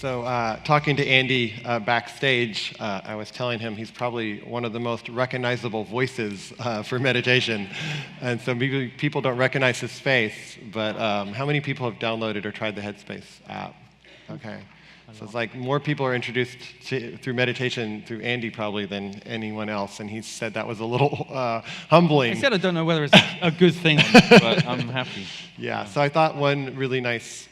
So talking to Andy backstage, I was telling him he's probably one of the most recognizable voices for meditation. And so maybe people don't recognize his face, but how many people have downloaded or tried the Headspace app? Okay. So it's like more people are introduced through meditation through Andy probably than anyone else, and he said that was a little humbling. I said I don't know whether it's a good thing or not, but I'm happy. Yeah, so I thought one really nice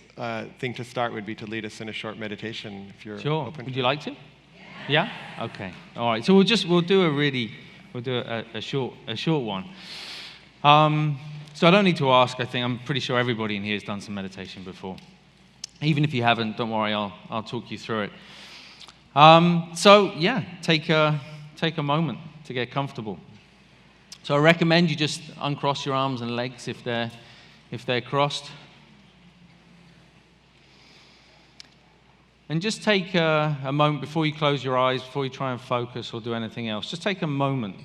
thing to start would be to lead us in a short meditation, if you're open. Would you like to? Yeah? Okay. All right. So we'll do a short one. So I don't need to ask. I think I'm pretty sure everybody in here has done some meditation before. Even if you haven't, don't worry. I'll talk you through it. So yeah, take a moment to get comfortable. So I recommend you just uncross your arms and legs if they're crossed. And just take a moment before you close your eyes, before you try and focus or do anything else. Just take a moment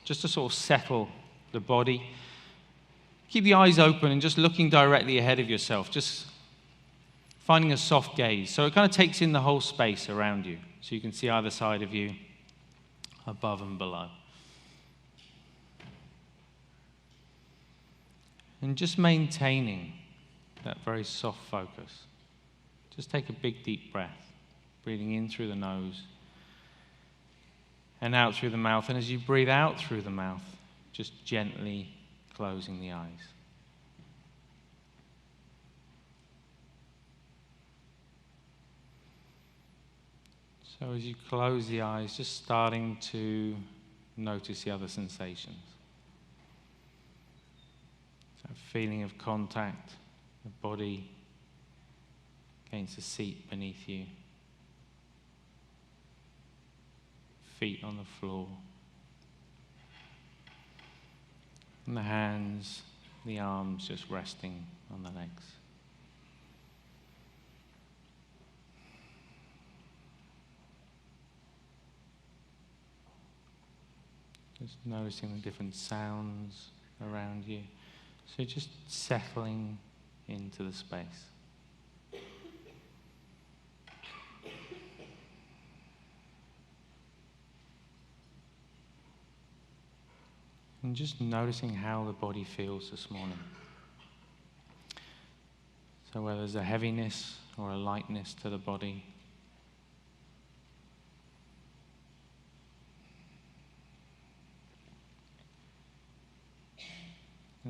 just to sort of settle the body. Keep the eyes open and just looking directly ahead of yourself, just finding a soft gaze. So it kind of takes in the whole space around you, so you can see either side of you, above and below. And just maintaining that very soft focus. Just take a big, deep breath, breathing in through the nose and out through the mouth. And as you breathe out through the mouth, just gently closing the eyes. So as you close the eyes, just starting to notice the other sensations. That feeling of contact, the body against the seat beneath you, feet on the floor, and the hands, the arms just resting on the legs. Just noticing the different sounds around you. So just settling into the space. And just noticing how the body feels this morning. So whether there's a heaviness or a lightness to the body.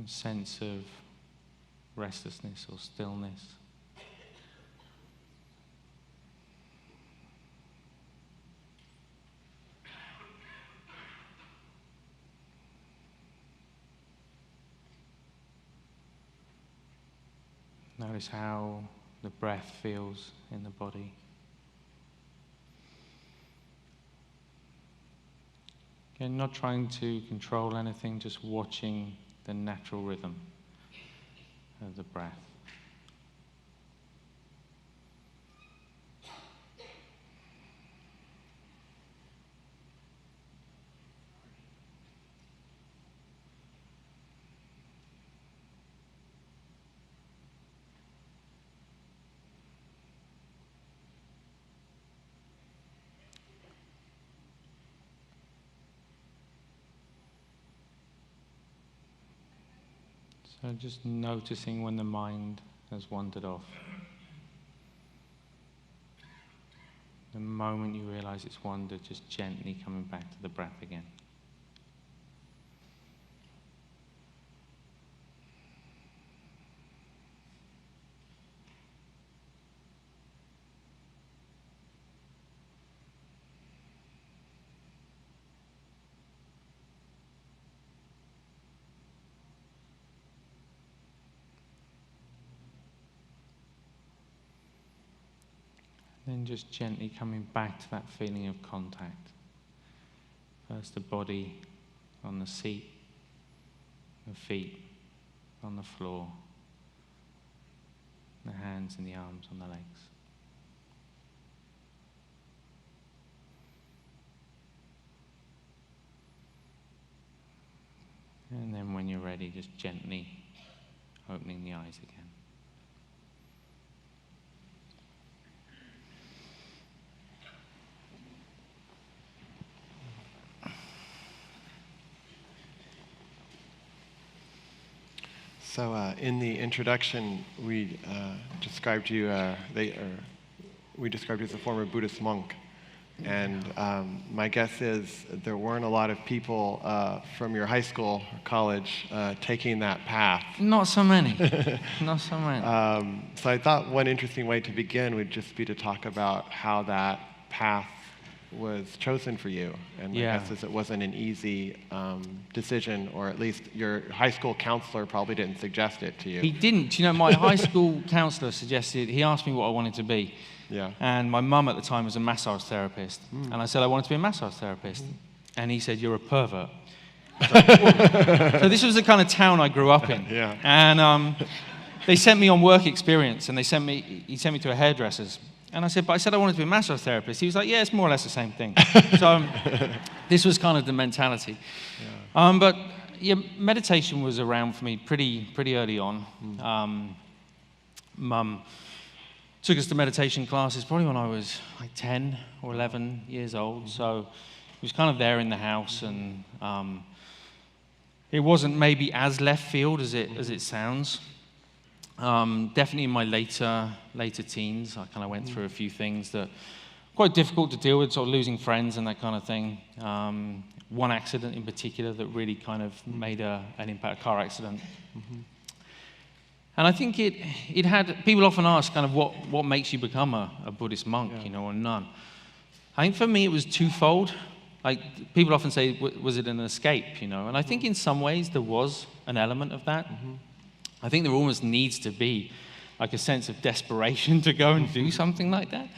A sense of restlessness or stillness. Notice how the breath feels in the body. Again, not trying to control anything, just watching the natural rhythm of the breath. So just noticing when the mind has wandered off. The moment you realize it's wandered, just gently coming back to the breath again. Then just gently coming back to that feeling of contact. First the body on the seat, the feet on the floor, the hands and the arms on the legs. And then when you're ready, just gently opening the eyes again. So in the introduction, we described you. We described you as a former Buddhist monk, and my guess is there weren't a lot of people from your high school or college taking that path. Not so many. Not so many. So I thought one interesting way to begin would just be to talk about how that path was chosen for you. And my guess is it wasn't an easy decision, or at least your high school counselor probably didn't suggest it to you. He didn't. You know, my high school counselor he asked me what I wanted to be. Yeah. And my mum at the time was a massage therapist. And I said I wanted to be a massage therapist. And he said, "You're a pervert." So this was the kind of town I grew up in. Yeah. And they sent me on work experience, and he sent me to a hairdresser's. And I said, "But I said I wanted to be a massage therapist." He was like, "Yeah, it's more or less the same thing." So this was kind of the mentality. Yeah. But yeah, meditation was around for me pretty early on. Mum took us to meditation classes probably when I was like 10 or 11 years old. So it was kind of there in the house, and it wasn't maybe as left field as it sounds. Definitely in my later teens, I kind of went through a few things that were quite difficult to deal with, sort of losing friends and that kind of thing. One accident in particular that really kind of made an impact, a car accident. And I think it had, people often ask kind of what makes you become a Buddhist monk, you know, or nun. I think for me it was twofold. Like, people often say, was it an escape, you know? And I think in some ways there was an element of that. I think there almost needs to be like a sense of desperation to go and do something like that.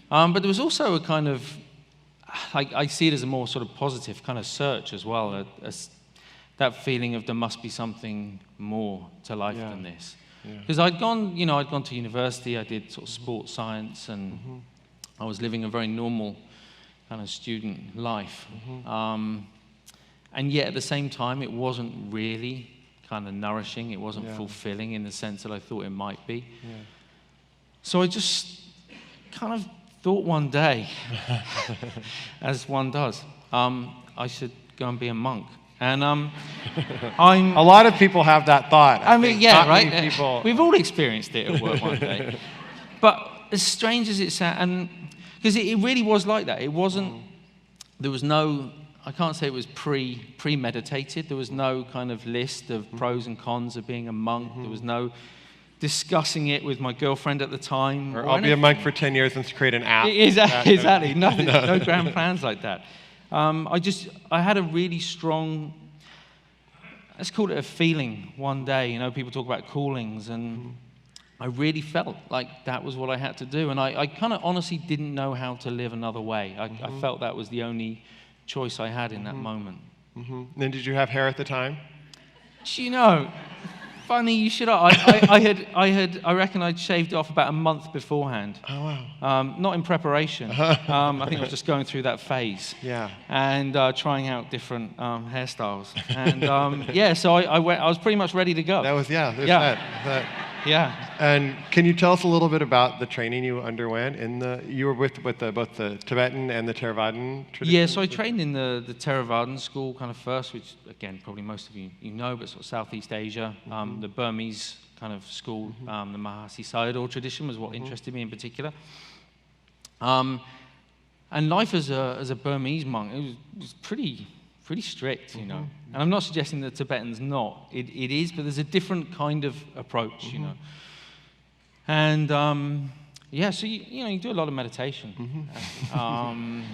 But there was also a kind of, like, I see it as a more sort of positive kind of search as well, that feeling of there must be something more to life than this. Because I'd gone to university, I did sort of sports science, and I was living a very normal kind of student life. And yet at the same time, it wasn't really kind of nourishing, it wasn't fulfilling in the sense that I thought it might be. So I just kind of thought one day, as one does, I should go and be a monk. And a lot of people have that thought. I mean, yeah, right? People... We've all experienced it at work one day. But as strange as it sounds, and because it really was like that. It wasn't, there was no, I can't say it was premeditated. There was no kind of list of pros and cons of being a monk. There was no discussing it with my girlfriend at the time. Or I'll be a monk for 10 years and create an app. Exactly. Nothing, no grand plans like that. I had a really strong, let's call it a feeling one day. You know, people talk about callings, and I really felt like that was what I had to do. And I kind of honestly didn't know how to live another way. I felt that was the only choice I had in that moment. Then did you have hair at the time? You know, funny you should. I reckon I'd shaved it off about a month beforehand. Oh wow! Not in preparation. I think I was just going through that phase. Yeah. And trying out different hairstyles. And so I was pretty much ready to go. That was Yeah. And can you tell us a little bit about the training you underwent? You were with both the Tibetan and the Theravadan tradition? Yeah, so I trained in the Theravadan school kind of first, which again probably most of you know, but sort of Southeast Asia. The Burmese kind of school, the Mahasi Sayadaw tradition was what interested me in particular. And life as a Burmese monk, it was pretty strict, you know. And I'm not suggesting that Tibetan's not. It is, but there's a different kind of approach, you know. And so you do a lot of meditation. And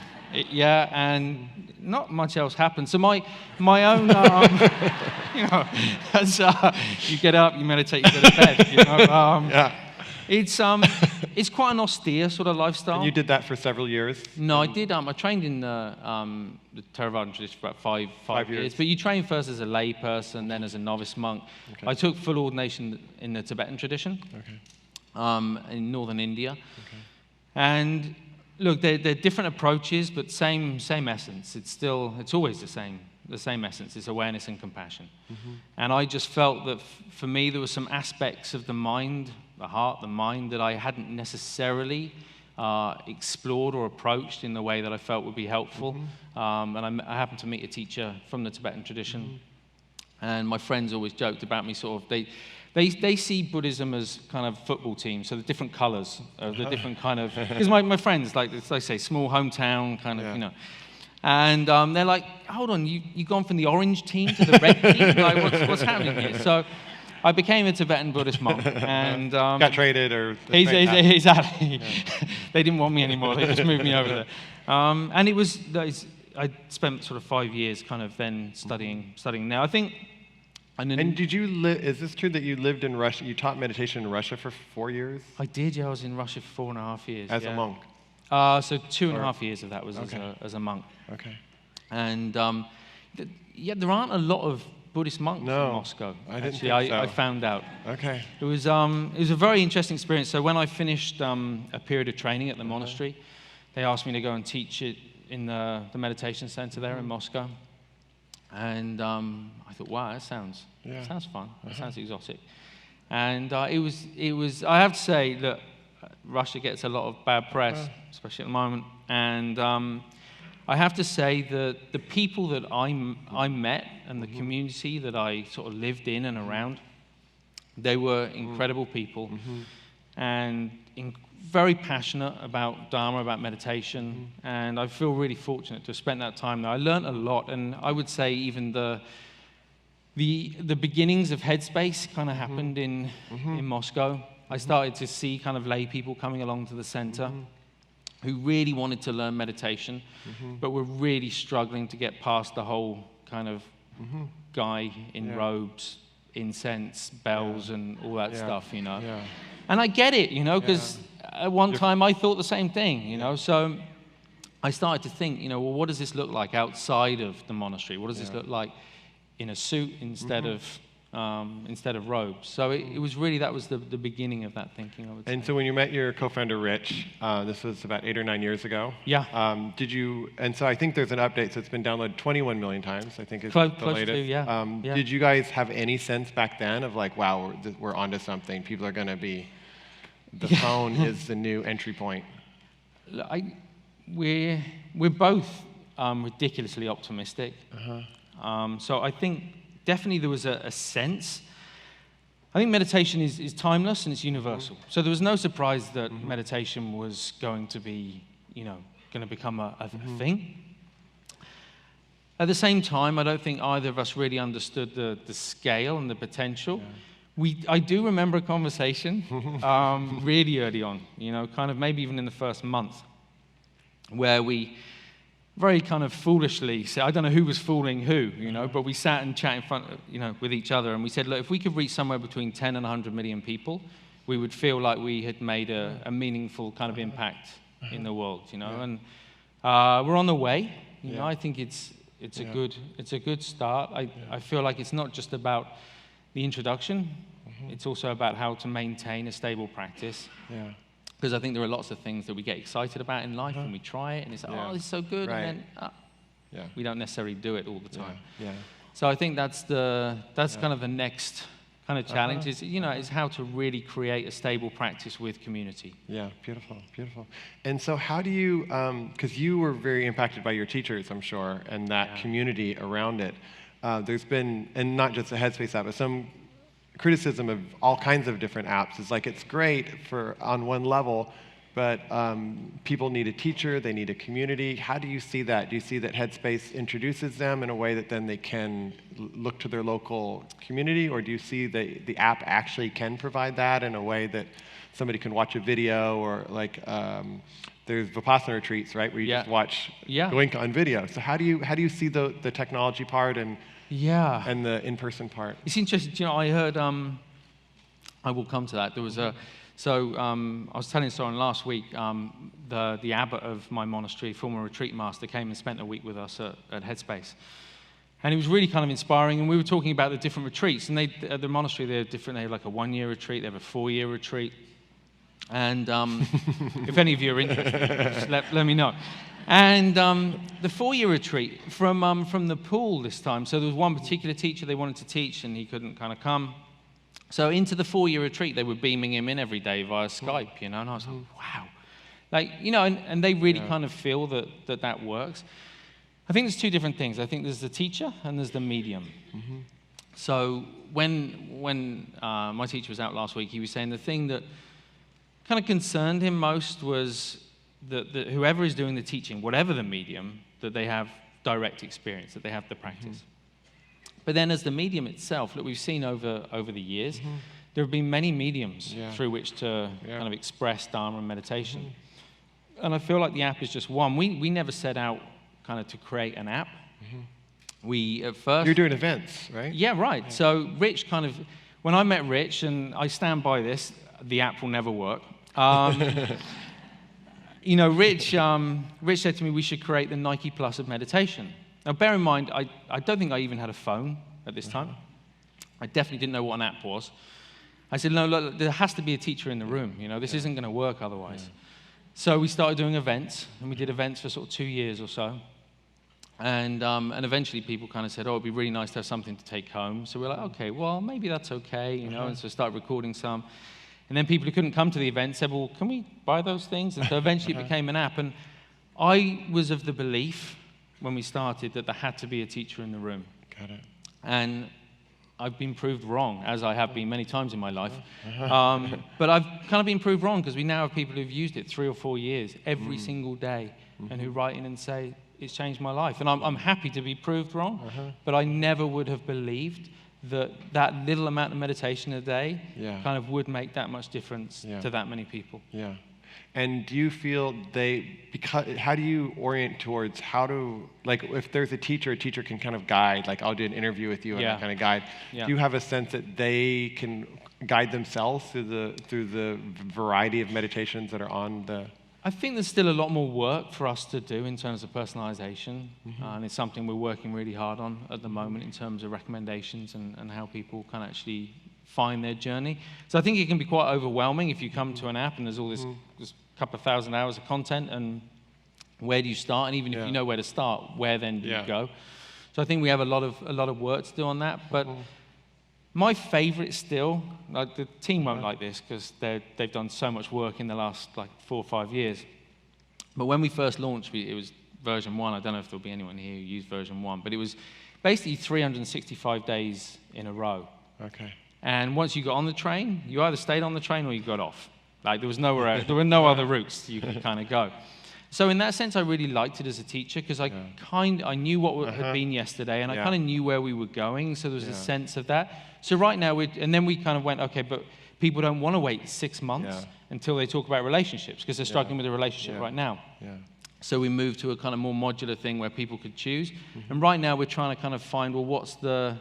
not much else happens. So my own, you know, as you get up, you meditate, you go to bed, you know. It's quite an austere sort of lifestyle. And you did that for several years? No, I did. I trained in the Theravadan tradition for about five years. But you train first as a lay person, then as a novice monk. Okay. I took full ordination in the Tibetan tradition, in northern India. Okay. And look, they're different approaches, but same essence. It's always the same essence. It's awareness and compassion. And I just felt that for me there were some aspects of the mind, the heart, the mind that I hadn't necessarily explored or approached in the way that I felt would be helpful. And I happened to meet a teacher from the Tibetan tradition And my friends always joked about me sort of, they see Buddhism as kind of football teams, so the different colors, the different kind of, because my friends, like they say, small hometown kind of, you know. And they're like, hold on, you've gone from the orange team to the red team? Like, what's happening here? So I became a Tibetan Buddhist monk. And got traded or... Exactly. They didn't want me anymore. They just moved me over there. And I spent sort of 5 years kind of then studying now. I think... And did you is this true that you lived in Russia? You taught meditation in Russia for 4 years? I did, yeah. I was in Russia for 4.5 years. As a monk? So 2.5 years of that was as a monk. Okay. And there aren't a lot of Buddhist monks in Moscow. I didn't think so. I found out. Okay. It was a very interesting experience. So when I finished a period of training at the monastery, they asked me to go and teach it in the meditation center there in Moscow. And I thought, wow, that sounds fun. That sounds exotic. And it was. I have to say that Russia gets a lot of bad press, especially at the moment. And I have to say that the people that I met and the community that I sort of lived in and around, they were incredible people, and very passionate about Dharma, about meditation, and I feel really fortunate to have spent that time there. I learned a lot, and I would say even the beginnings of Headspace kind of happened in Moscow. I started to see kind of lay people coming along to the center who really wanted to learn meditation, but were really struggling to get past the whole kind of guy in robes, incense, bells, and all that stuff, you know. Yeah. And I get it, you know, because at one time I thought the same thing, you know. So I started to think, you know, well, what does this look like outside of the monastery? What does this look like in a suit instead of robes? So it was really, that was the beginning of that thinking, I would say. And so when you met your co-founder, Rich, this was about 8 or 9 years ago. Yeah. And so I think there's an update, so it's been downloaded 21 million times, I think is close the latest. To, yeah. Did you guys have any sense back then of like, wow, we're onto something, people are going to be, the phone is the new entry point? We're both ridiculously optimistic. So I think definitely there was a sense. I think meditation is timeless and it's universal. So there was no surprise that meditation was going to be, you know, going to become a thing. At the same time, I don't think either of us really understood the scale and the potential. I do remember a conversation really early on, you know, kind of maybe even in the first month, where we very kind of foolishly said, I don't know who was fooling who, you know, but we sat and chat in front, you know, with each other, and we said, look, if we could reach somewhere between 10 and 100 million people, we would feel like we had made a meaningful kind of impact in the world, you know, and we're on the way. You know, I think it's a good start. I feel like it's not just about the introduction, it's also about how to maintain a stable practice. Because I think there are lots of things that we get excited about in life and we try it and it's like, oh, this is so good, and then we don't necessarily do it all the time. So I think that's kind of the next kind of challenge is, you know, is how to really create a stable practice with community. Yeah, beautiful, beautiful. And so how do you, because you were very impacted by your teachers, I'm sure, and that community around it. There's been, and not just the Headspace app, but some criticism of all kinds of different apps. It's like, it's great for on one level, but people need a teacher, they need a community. How do you see that? Do you see that Headspace introduces them in a way that then they can look to their local community, or do you see the app actually can provide that in a way that somebody can watch a video, or like there's Vipassana retreats, right, where you just watch Goenka on video. So how do you see the technology part and the in-person part? It's interesting. You know, I heard. I will come to that. There was a. So I was telling someone last week. The abbot of my monastery, former retreat master, came and spent a week with us at Headspace, and it was really kind of inspiring. And we were talking about the different retreats. And at the monastery, they're different. They have like a 1-year retreat. They have a 4-year retreat. And if any of you are interested, just let me know. And the 4-year retreat from the pool this time. So there was one particular teacher they wanted to teach, and he couldn't kind of come. So into the 4-year retreat, they were beaming him in every day via Skype, you know. And I was like, wow, like, you know, and they really kind of feel that works. I think there's two different things. I think there's the teacher and there's the medium. So when my teacher was out last week, he was saying the thing that kind of concerned him most was that whoever is doing the teaching, whatever the medium, that they have direct experience, that they have the practice. But then as the medium itself, look, we've seen over the years, there have been many mediums through which to kind of express Dharma and meditation. And I feel like the app is just one. We never set out kind of to create an app. We, at first... You're doing events, right? Yeah, right. So Rich kind of... When I met Rich, and I stand by this, the app will never work. You know, Rich said to me we should create the Nike Plus of meditation. Now, bear in mind, I don't think I even had a phone at this time. I definitely didn't know what an app was. I said, no, look, there has to be a teacher in the room. You know, this isn't going to work otherwise. So we started doing events, and we did events for sort of 2 years or so. And eventually people kind of said, oh, it'd be really nice to have something to take home. So we're like, okay, well, maybe that's okay, you know, and so started recording some. And then people who couldn't come to the event said, well, can we buy those things? And so eventually it became an app. And I was of the belief when we started that there had to be a teacher in the room. Got it. And I've been proved wrong, as I have been many times in my life. But I've kind of been proved wrong because we now have people who've used it 3 or 4 years, every single day, and who write in and say, it's changed my life. And I'm happy to be proved wrong, but I never would have believed that little amount of meditation a day kind of would make that much difference to that many people. Yeah. And do you feel how do you orient towards like if there's a teacher can kind of guide, like I'll do an interview with you and I'll kind of guide. Do you have a sense that they can guide themselves through the variety of meditations that are on the... I think there's still a lot more work for us to do in terms of personalization, and it's something we're working really hard on at the moment in terms of recommendations and how people can actually find their journey. So I think it can be quite overwhelming if you come to an app and there's all this couple of thousand hours of content, and where do you start? And even if you know where to start, where then do you go? So I think we have a lot of work to do on that. But my favorite still, like the team won't like this because they've done so much work in the last like 4 or 5 years. But when we first launched, it was version 1. I don't know if there'll be anyone here who used version 1, but it was basically 365 days in a row. Okay. And once you got on the train, you either stayed on the train or you got off. Like there were no other routes you could kind of go. So in that sense, I really liked it as a teacher because I knew what had been yesterday, and I kind of knew where we were going. So there was a sense of that. So right now, and then we kind of went, okay, but people don't want to wait 6 months until they talk about relationships because they're struggling with a relationship right now. Yeah. So we moved to a kind of more modular thing where people could choose. And right now we're trying to kind of find, well, what's the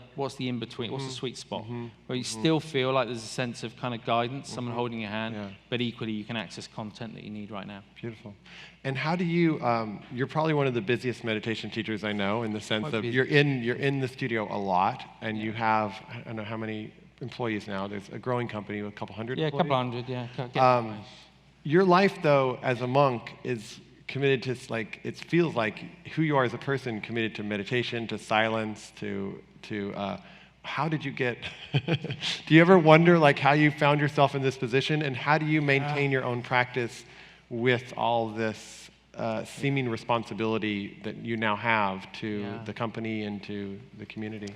in-between, what's the sweet spot? Where you still feel like there's a sense of kind of guidance, someone holding your hand, but equally you can access content that you need right now. Beautiful. And how do you, you're probably one of the busiest meditation teachers I know in the sense of you're in the studio a lot, and you have, I don't know how many employees now, there's a growing company with a couple hundred employees? Yeah, a couple hundred, Your life, though, as a monk is committed to, like, it feels like who you are as a person, committed to meditation, to silence, to how did you get, do you ever wonder, like, how you found yourself in this position, and how do you maintain your own practice with all this seeming responsibility that you now have to the company and to the community?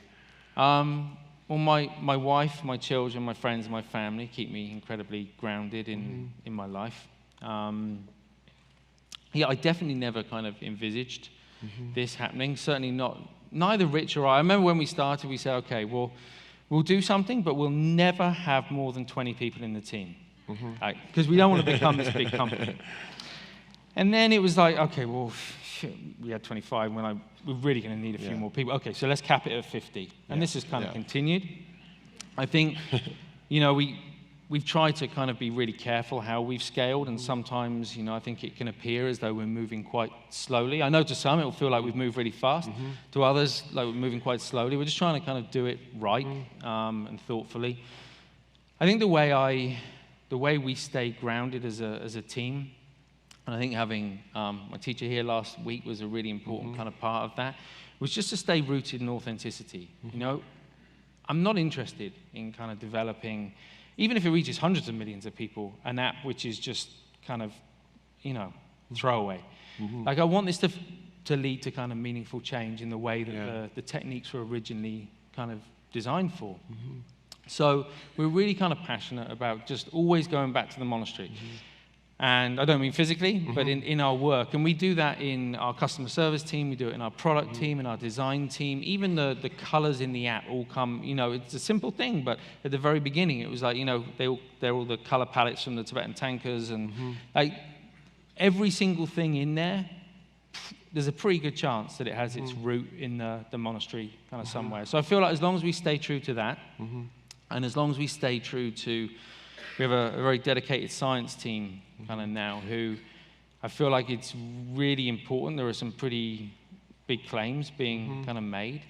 Well, my wife, my children, my friends, and my family keep me incredibly grounded in my life. Yeah, I definitely never kind of envisaged this happening. Certainly neither Rich or I. I remember when we started, we said, okay, well, we'll do something, but we'll never have more than 20 people in the team. Because we don't want to become this big company. And then it was like, okay, well, we had 25. We're really going to need a few more people. Okay, so let's cap it at 50. And this has kind of continued. I think, you know, we've tried to kind of be really careful how we've scaled, and sometimes, you know, I think it can appear as though we're moving quite slowly. I know to some it will feel like we've moved really fast. To others, like we're moving quite slowly. We're just trying to kind of do it right and thoughtfully. I think the way we stay grounded as a team, and I think having my teacher here last week was a really important kind of part of that, was just to stay rooted in authenticity. You know, I'm not interested in kind of developing, even if it reaches hundreds of millions of people, an app which is just kind of, you know, throwaway. Like I want this to lead to kind of meaningful change in the way that the techniques were originally kind of designed for. So we're really kind of passionate about just always going back to the monastery. And I don't mean physically, but in our work. And we do that in our customer service team, we do it in our product team, in our design team. Even the colors in the app all come, it's a simple thing, but at the very beginning it was like, they're all the color palettes from the Tibetan tankers. And like every single thing in there, there's a pretty good chance that it has its root in the monastery kind of somewhere. So I feel like as long as we stay true to that, and as long as we stay true to, we have a very dedicated science team kind of now who I feel like it's really important. There are some pretty big claims being kind of made.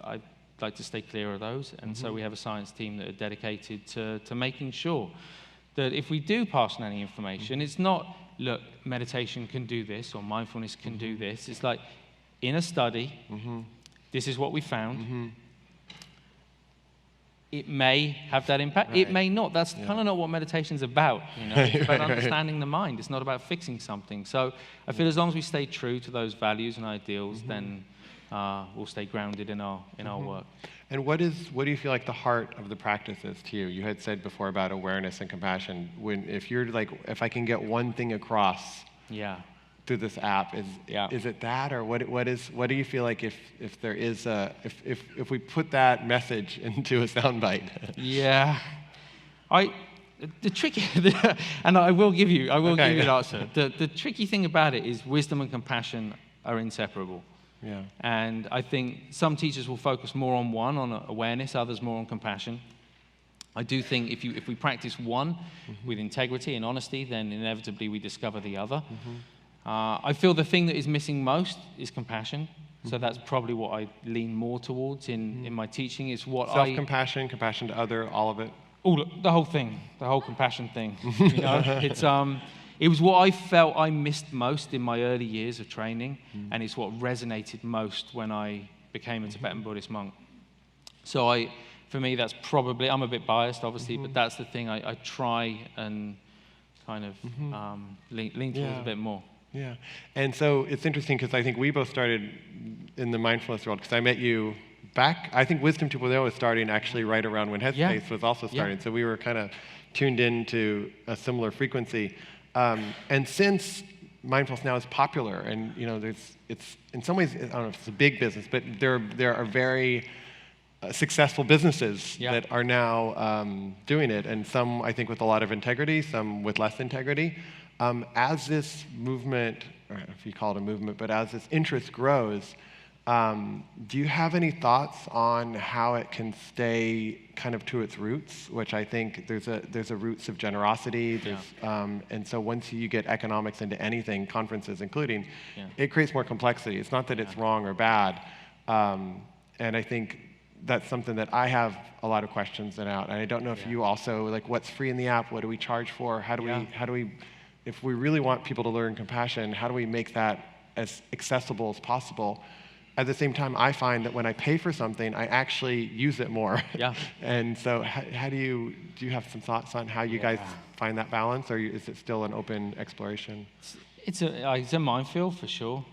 I'd like to stay clear of those. And so we have a science team that are dedicated to making sure that if we do pass on any information, it's not, look, meditation can do this or mindfulness can do this. It's like, in a study, this is what we found. It may have that impact. Right. It may not. That's kind of not what meditation's about. It's about understanding the mind. It's not about fixing something. So I feel as long as we stay true to those values and ideals, then we'll stay grounded in our work. And what do you feel like the heart of the practice is to you? You had said before about awareness and compassion. If I can get one thing across through this app, is it that, or what do you feel like if we put that message into a soundbite? The tricky, and I will give you an answer. The tricky thing about it is wisdom and compassion are inseparable. Yeah. And I think some teachers will focus more on one, on awareness, others more on compassion. I do think if we practice one with integrity and honesty, then inevitably we discover the other. I feel the thing that is missing most is compassion. So that's probably what I lean more towards in my teaching. Is what self-compassion, compassion to other, all of it. The whole thing, the whole compassion thing. It was what I felt I missed most in my early years of training, and it's what resonated most when I became a Tibetan Buddhist monk. So for me, that's probably, I'm a bit biased, obviously, but that's the thing I try and kind of lean towards a bit more. Yeah, and so it's interesting because I think we both started in the mindfulness world because I met you back, I think Wisdom 2.0 was starting actually right around when Headspace was also starting, so we were kind of tuned into a similar frequency. And since mindfulness now is popular, and it's in some ways, I don't know if it's a big business, but there are very successful businesses that are now doing it, and some I think with a lot of integrity, some with less integrity. As this movement, or if you call it a movement, but as this interest grows, do you have any thoughts on how it can stay kind of to its roots, which I think there's a roots of generosity, and so once you get economics into anything, conferences including, it creates more complexity. It's not that it's wrong or bad, and I think that's something that I have a lot of questions about, and I don't know if you also, like, what's free in the app, what do we charge for, how do we, if we really want people to learn compassion, how do we make that as accessible as possible? At the same time, I find that when I pay for something, I actually use it more. Yeah. And so how do you have some thoughts on how you guys find that balance, or is it still an open exploration? It's a minefield for sure.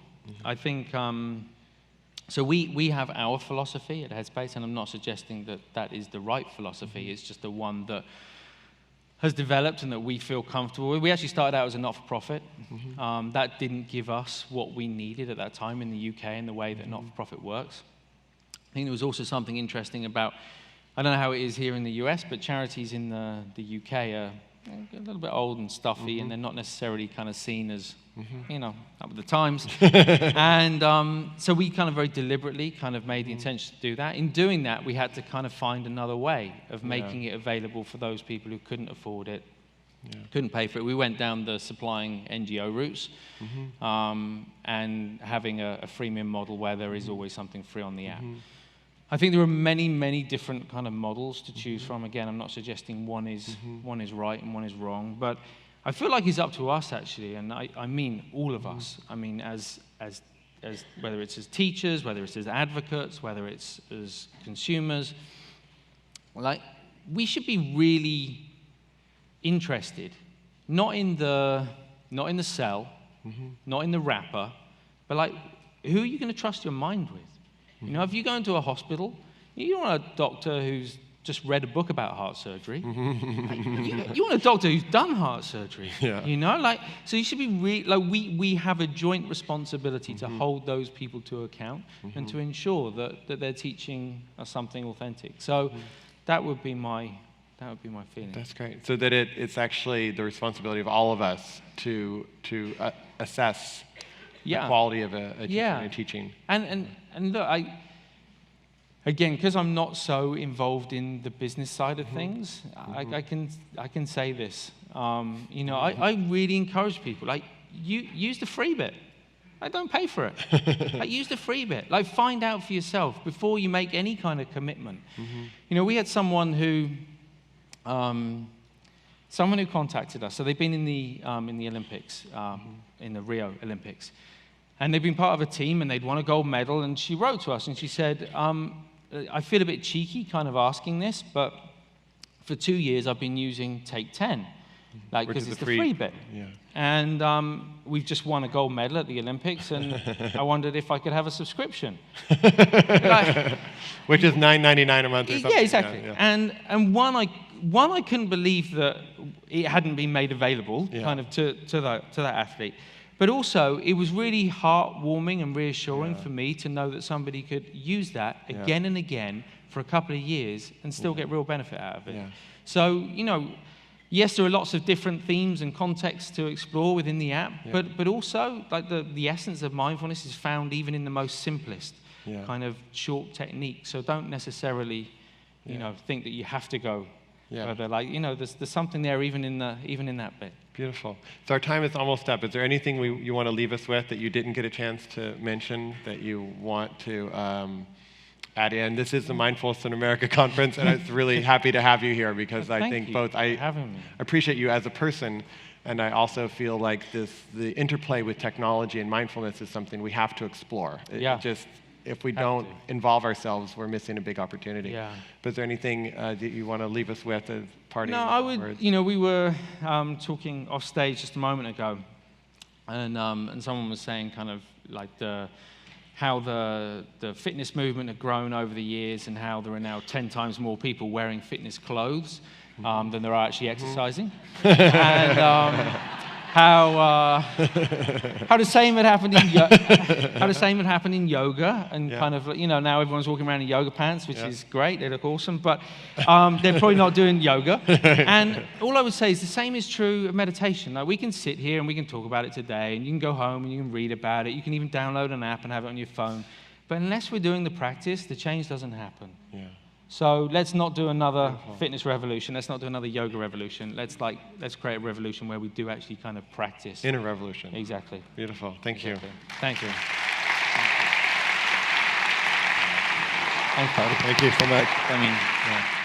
I think, so we have our philosophy at Headspace, and I'm not suggesting that is the right philosophy. It's just the one that has developed and that we feel comfortable with. We actually started out as a not-for-profit. That didn't give us what we needed at that time in the UK and the way that not-for-profit works. I think there was also something interesting about, I don't know how it is here in the US, but charities in the UK are a little bit old and stuffy, and they're not necessarily kind of seen as, up with the times. And so we kind of very deliberately kind of made the intention to do that. In doing that, we had to kind of find another way of making it available for those people who couldn't afford it, couldn't pay for it. We went down the supplying NGO routes and having a freemium model where there is always something free on the app. I think there are many, many different kind of models to choose from. Again, I'm not suggesting one is right and one is wrong, but I feel like it's up to us actually, and I mean all of us. I mean as whether it's as teachers, whether it's as advocates, whether it's as consumers, like we should be really interested, not in the cell, not in the wrapper, but like who are you going to trust your mind with? If you go into a hospital, You don't want a doctor who's just read a book about heart surgery. You want a doctor who's done heart surgery. Yeah. You know, so you should be we have a joint responsibility to hold those people to account and to ensure that they're teaching us something authentic. So that would be my feeling. That's great. So that it's actually the responsibility of all of us to assess the quality of a teacher and a teaching. And look, again, because I'm not so involved in the business side of things, I can say this. I really encourage people, use the free bit. Don't pay for it. Use the free bit. Find out for yourself before you make any kind of commitment. We had someone who contacted us. So they've been in the Olympics, in the Rio Olympics. And they've been part of a team, and they'd won a gold medal. And she wrote to us, and she said, I feel a bit cheeky kind of asking this, but for 2 years I've been using Take 10, because it's the free bit. Yeah. And we've just won a gold medal at the Olympics, and I wondered if I could have a subscription. Which is $9.99 a month or something. Yeah, exactly. Yeah. And one, I couldn't believe that it hadn't been made available kind of to that athlete. But also, it was really heartwarming and reassuring for me to know that somebody could use that again and again for a couple of years and still get real benefit out of it. Yeah. So, yes, there are lots of different themes and contexts to explore within the app, but also, the essence of mindfulness is found even in the most simplest kind of short technique. So don't necessarily, think that you have to go further. There's something there even in that bit. Beautiful. So our time is almost up. Is there anything you want to leave us with that you didn't get a chance to mention that you want to add in? This is the Mindfulness in America conference, and I was really happy to have you here because I think both I appreciate you as a person, and I also feel like the interplay with technology and mindfulness is something we have to explore. If we don't involve ourselves, we're missing a big opportunity. Yeah. But is there anything that you want to leave us with as parting words? No, I would. We were talking off stage just a moment ago, and someone was saying kind of how the fitness movement had grown over the years, and how there are now 10 times more people wearing fitness clothes than there are actually exercising, and how the same had happened in yoga, and kind of now everyone's walking around in yoga pants, which is great. They look awesome, but they're probably not doing yoga. And all I would say is the same is true of meditation. We can sit here and we can talk about it today, and you can go home and you can read about it. You can even download an app and have it on your phone. But unless we're doing the practice, the change doesn't happen. Yeah. So let's not do another fitness revolution. Let's not do another yoga revolution. Let's create a revolution where we do actually kind of practice. Inner revolution. Exactly. Beautiful. Thank you. Thank you. Thank you so much. I mean, yeah.